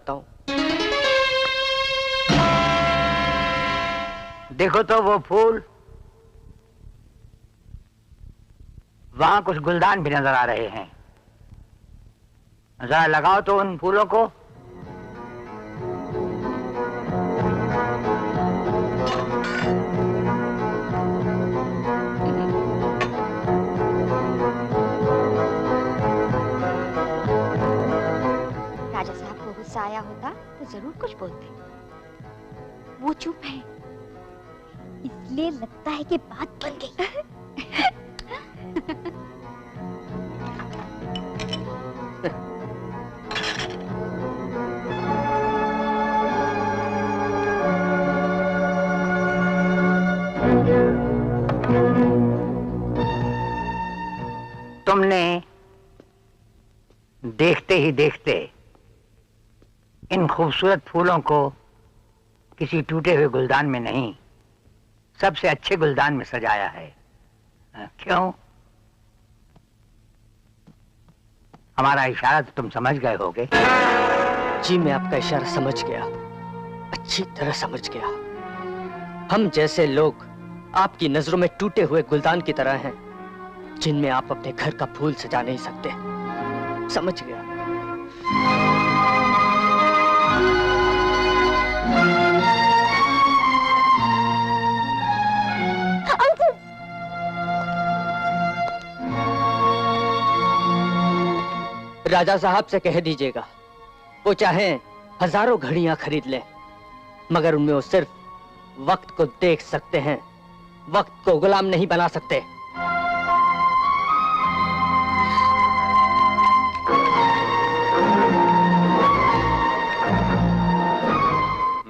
चाहता हूँ। देखो तो वो फूल, वहां कुछ गुलदान भी नजर आ रहे हैं। जरा लगाओ तो उन फूलों को। राजा साहब को गुस्सा आया होता तो जरूर कुछ बोलते। वो चुप है, इसलिए लगता है कि बात बन गई। तुमने देखते ही देखते इन खूबसूरत फूलों को किसी टूटे हुए गुलदान में नहीं, सबसे अच्छे गुलदान में सजाया है। क्यों? हमारा इशारा तो तुम समझ गए होगे। जी, मैं आपका इशारा समझ गया, अच्छी तरह समझ गया। हम जैसे लोग आपकी नजरों में टूटे हुए गुलदान की तरह हैं, जिनमें आप अपने घर का फूल सजा नहीं सकते। समझ गया। राजा साहब से कह दीजिएगा, वो चाहे हजारों घड़ियां खरीद लें, मगर उनमें वो सिर्फ वक्त को देख सकते हैं, वक्त को गुलाम नहीं बना सकते।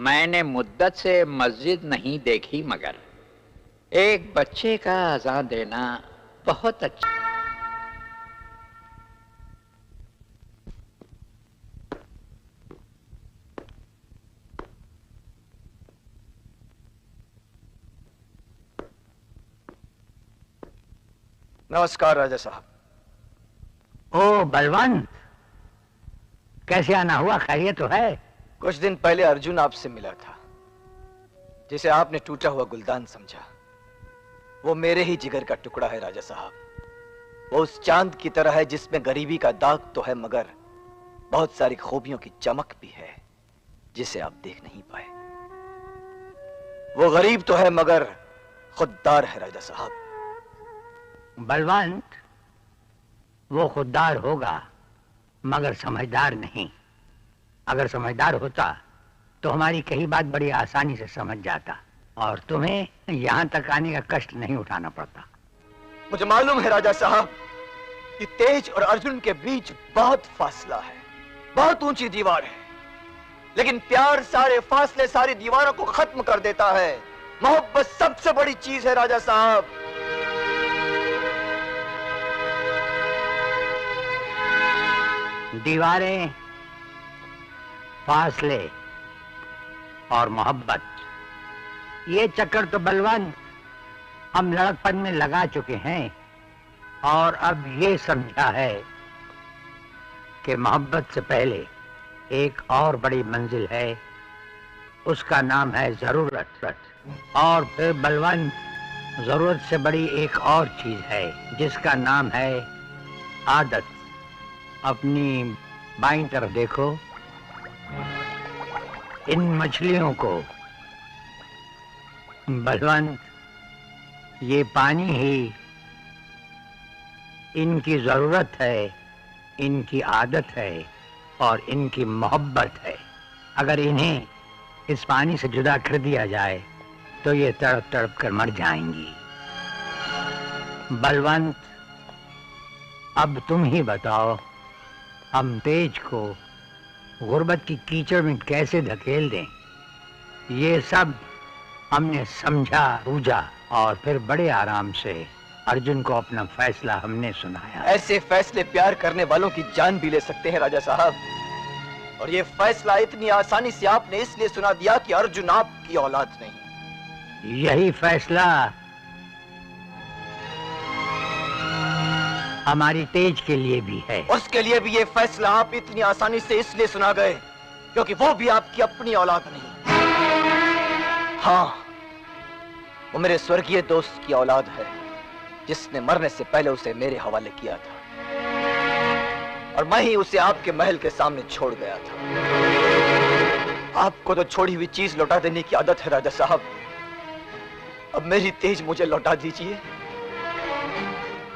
मैंने मुद्दत से मस्जिद नहीं देखी, मगर एक बच्चे का अज़ान देना बहुत अच्छा। नमस्कार राजा साहब। ओ बलवंत, कैसे आना हुआ? खैरियत तो है? कुछ दिन पहले अर्जुन आपसे मिला था, जिसे आपने टूटा हुआ गुलदान समझा। वो मेरे ही जिगर का टुकड़ा है राजा साहब। वो उस चांद की तरह है जिसमें गरीबी का दाग तो है, मगर बहुत सारी खूबियों की चमक भी है, जिसे आप देख नहीं पाए। वो गरीब तो है मगर खुददार है राजा साहब। बलवंत, वो खुददार होगा मगर समझदार नहीं। अगर समझदार होता तो हमारी कही बात बड़ी आसानी से समझ जाता और तुम्हें यहां तक आने का कष्ट नहीं उठाना पड़ता। मुझे मालूम है राजा साहब कि तेज और अर्जुन के बीच बहुत फासला है, बहुत ऊंची दीवार है, लेकिन प्यार सारे फासले, सारी दीवारों को खत्म कर देता है। मोहब्बत सबसे बड़ी चीज है राजा साहब। दीवारें, फासले और मोहब्बत, ये चक्कर तो बलवंत हम लड़कपन में लगा चुके हैं और अब ये समझा है कि मोहब्बत से पहले एक और बड़ी मंजिल है, उसका नाम है जरूरत। और फिर बलवंत, जरूरत से बड़ी एक और चीज है जिसका नाम है आदत। अपनी बाईं तरफ देखो, इन मछलियों को। बलवंत, ये पानी ही इनकी जरूरत है, इनकी आदत है और इनकी मोहब्बत है। अगर इन्हें इस पानी से जुदा कर दिया जाए तो ये तड़प तड़प कर मर जाएंगी। बलवंत, अब तुम ही बताओ, हम तेज को गुर्बत की कीचड़ में कैसे धकेल दें? ये सब हमने समझा, बूझा और फिर बड़े आराम से अर्जुन को अपना फैसला हमने सुनाया। ऐसे फैसले प्यार करने वालों की जान भी ले सकते हैं राजा साहब, और ये फैसला इतनी आसानी से आपने इसलिए सुना दिया कि अर्जुन आपकी औलाद नहीं। यही फैसला हमारी तेज के लिए भी है। उसके लिए भी ये फैसला आप इतनी आसानी से इसलिए सुना गए क्योंकि वो भी आपकी अपनी औलाद नहीं। हाँ, वो मेरे स्वर्गीय दोस्त की औलाद है, जिसने मरने से पहले उसे मेरे हवाले किया था और मैं ही उसे आपके महल के सामने छोड़ गया था। आपको तो छोड़ी हुई चीज लौटा देने की आदत है राजा साहब, अब मेरी तेज मुझे लौटा दीजिए।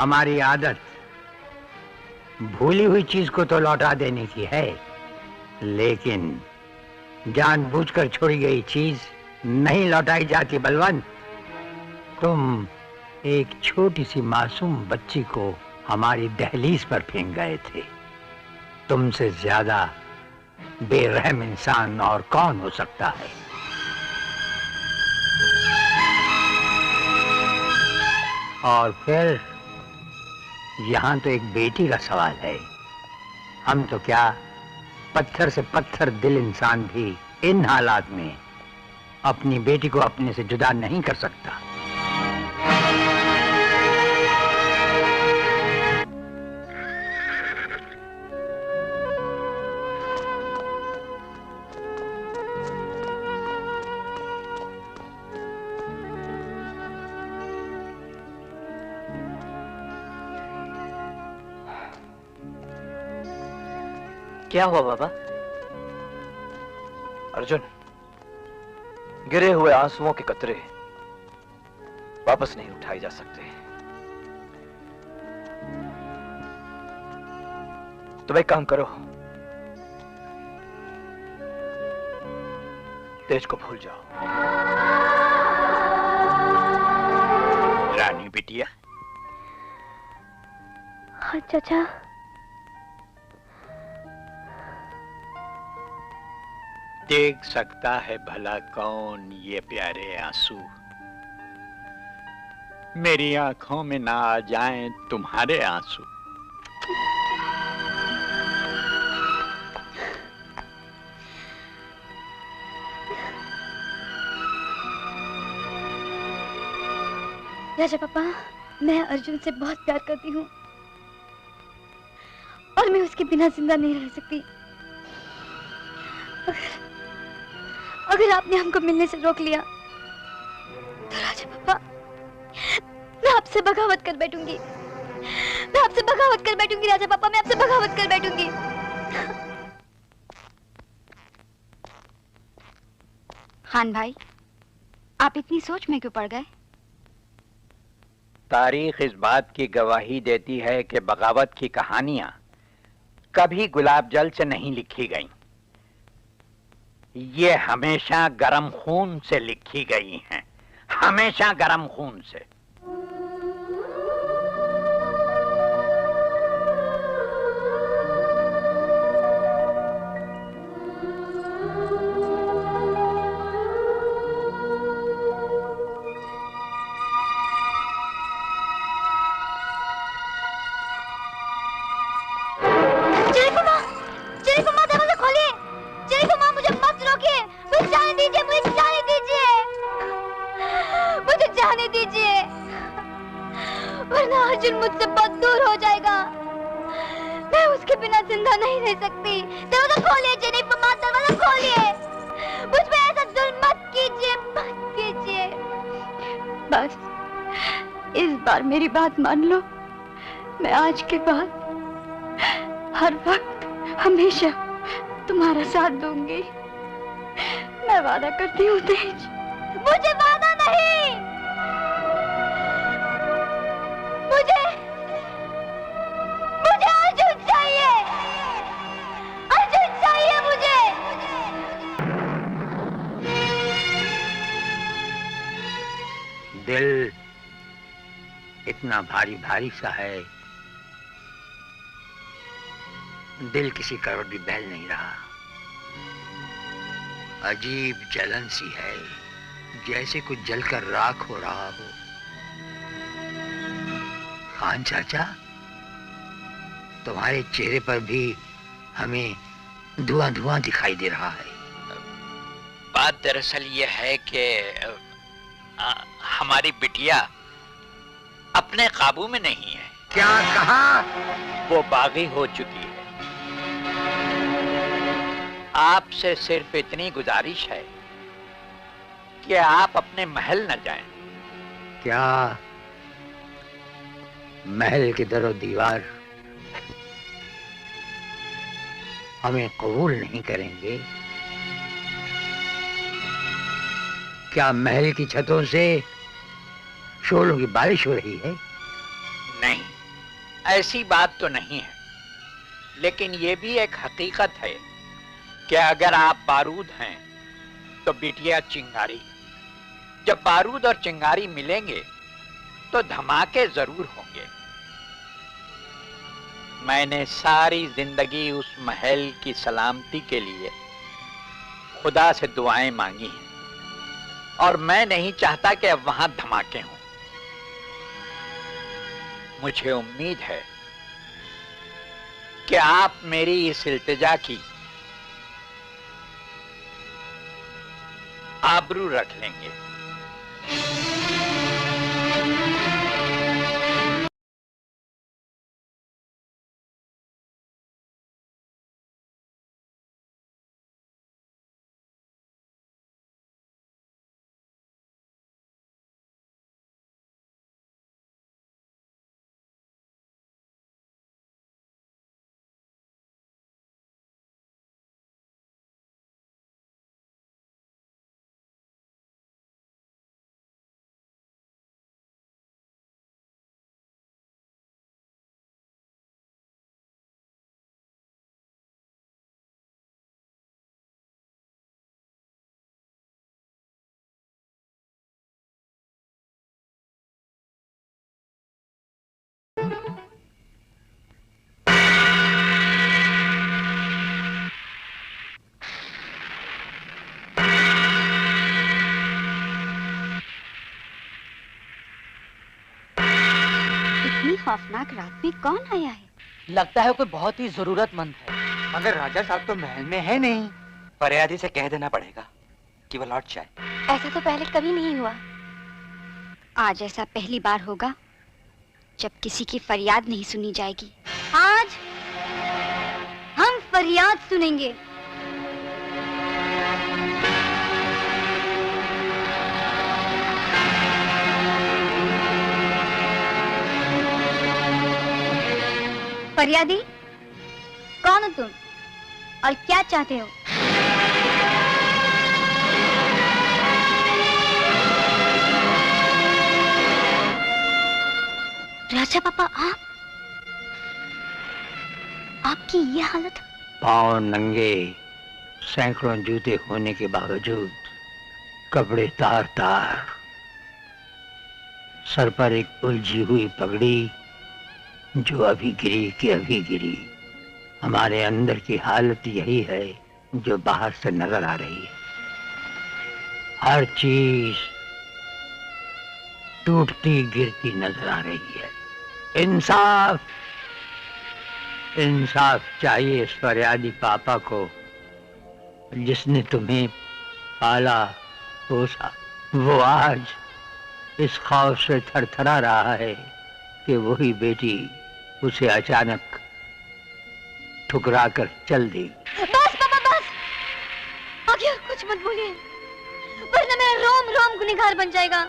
हमारी आदत भूली हुई चीज को तो लौटा देने की है, लेकिन जानबूझकर छोड़ी गई चीज नहीं लौटाई जाती बलवंत। तुम एक छोटी सी मासूम बच्ची को हमारी दहलीज पर फेंक गए थे। तुमसे ज्यादा बेरहम इंसान और कौन हो सकता है? और फिर यहां तो एक बेटी का सवाल है। हम तो क्या पत्थर से पत्थर दिल इंसान भी इन हालात में अपनी बेटी को अपने से जुदा नहीं कर सकता। क्या हुआ बाबा? अर्जुन, गिरे हुए आंसुओं के कतरे वापस नहीं उठाए जा सकते। तुम एक काम करो, तेज को भूल जाओ। रानी बिटिया। हाँ चाचा। देख सकता है भला कौन ये प्यारे आंसू, मेरी आंखों में ना आ जाएं तुम्हारे आंसू। राजा पापा, मैं अर्जुन से बहुत प्यार करती हूँ और मैं उसके बिना जिंदा नहीं रह सकती। अगर आपने हमको मिलने से रोक लिया तो राजा पापा, मैं आपसे बगावत कर बैठूंगी। मैं आपसे बगावत कर बैठूंगी राजा पापा, मैं आपसे बगावत कर बैठूंगी। खान भाई, आप इतनी सोच में क्यों पड़ गए? तारीख इस बात की गवाही देती है कि बगावत की कहानियां कभी गुलाब जल से नहीं लिखी गईं। ये हमेशा गरम खून से लिखी गई हैं, हमेशा गरम खून से। अर्जुन मुझसे बहुत दूर हो जाएगा। मैं उसके बिना जिंदा नहीं रह सकती। दरवाजा खोलिए जेनिफर माँ, दरवाजा खोलिए। मुझ पे ऐसा जुल्म मत कीजिए, मत कीजिए। बस इस बार मेरी बात मान लो। मैं आज के बाद हर वक्त हमेशा तुम्हारा साथ दूंगी। मैं वादा करती हूँ तेज। मुझे वादा नहीं, मुझे अर्जुन चाहिए, अर्जुन चाहिए मुझे। दिल इतना भारी भारी सा है, दिल किसी करोड़ भी बहल नहीं रहा। अजीब जलन सी है, जैसे कुछ जलकर राख हो रहा हो। खान चाचा, तुम्हारे चेहरे पर भी हमें धुआं धुआं दिखाई दे रहा है। बात दरअसल ये है कि हमारी बिटिया अपने काबू में नहीं है। क्या कहा? वो बागी हो चुकी है। आपसे सिर्फ इतनी गुजारिश है कि आप अपने महल न जाएं। क्या महल की दरो दीवार हमें कबूल नहीं करेंगे? क्या महल की छतों से शोलों की बारिश हो रही है? नहीं, ऐसी बात तो नहीं है, लेकिन ये भी एक हकीकत है कि अगर आप बारूद हैं तो बिटिया चिंगारी। जब बारूद और चिंगारी मिलेंगे तो धमाके जरूर होंगे। मैंने सारी जिंदगी उस महल की सलामती के लिए खुदा से दुआएं मांगी हैं और मैं नहीं चाहता कि अब वहां धमाके हों। मुझे उम्मीद है कि आप मेरी इस इल्तिजा की आबरू रख लेंगे। खौफनाक रात में कौन आया है? लगता है कोई बहुत ही जरूरतमंद है। मगर राजा साहब तो महल में है नहीं। फरियादी से कह देना पड़ेगा कि वो लौट जाए। ऐसा तो पहले कभी नहीं हुआ। आज ऐसा पहली बार होगा जब किसी की फरियाद नहीं सुनी जाएगी। आज हम फरियाद सुनेंगे। फरियादी, कौन हो तुम और क्या चाहते हो? राजा पापा, आपकी ये हालत? पांव नंगे, सैकड़ों जूते होने के बावजूद कपड़े तार तार, सर पर एक उलझी हुई पगड़ी जो अभी गिरी कि अभी गिरी। हमारे अंदर की हालत यही है जो बाहर से नजर आ रही है। हर चीज टूटती गिरती नजर आ रही है। इंसाफ, इंसाफ चाहिए इस फरियादी पापा को जिसने तुम्हें पाला पोसा। वो आज इस खौफ से थरथरा रहा है कि वही बेटी उसे अचानक ठुकरा कर चल दी। बस पापा बस, आगे और कुछ मत बोलिए वरना मेरा रोम रोम गुनहगार बन जाएगा।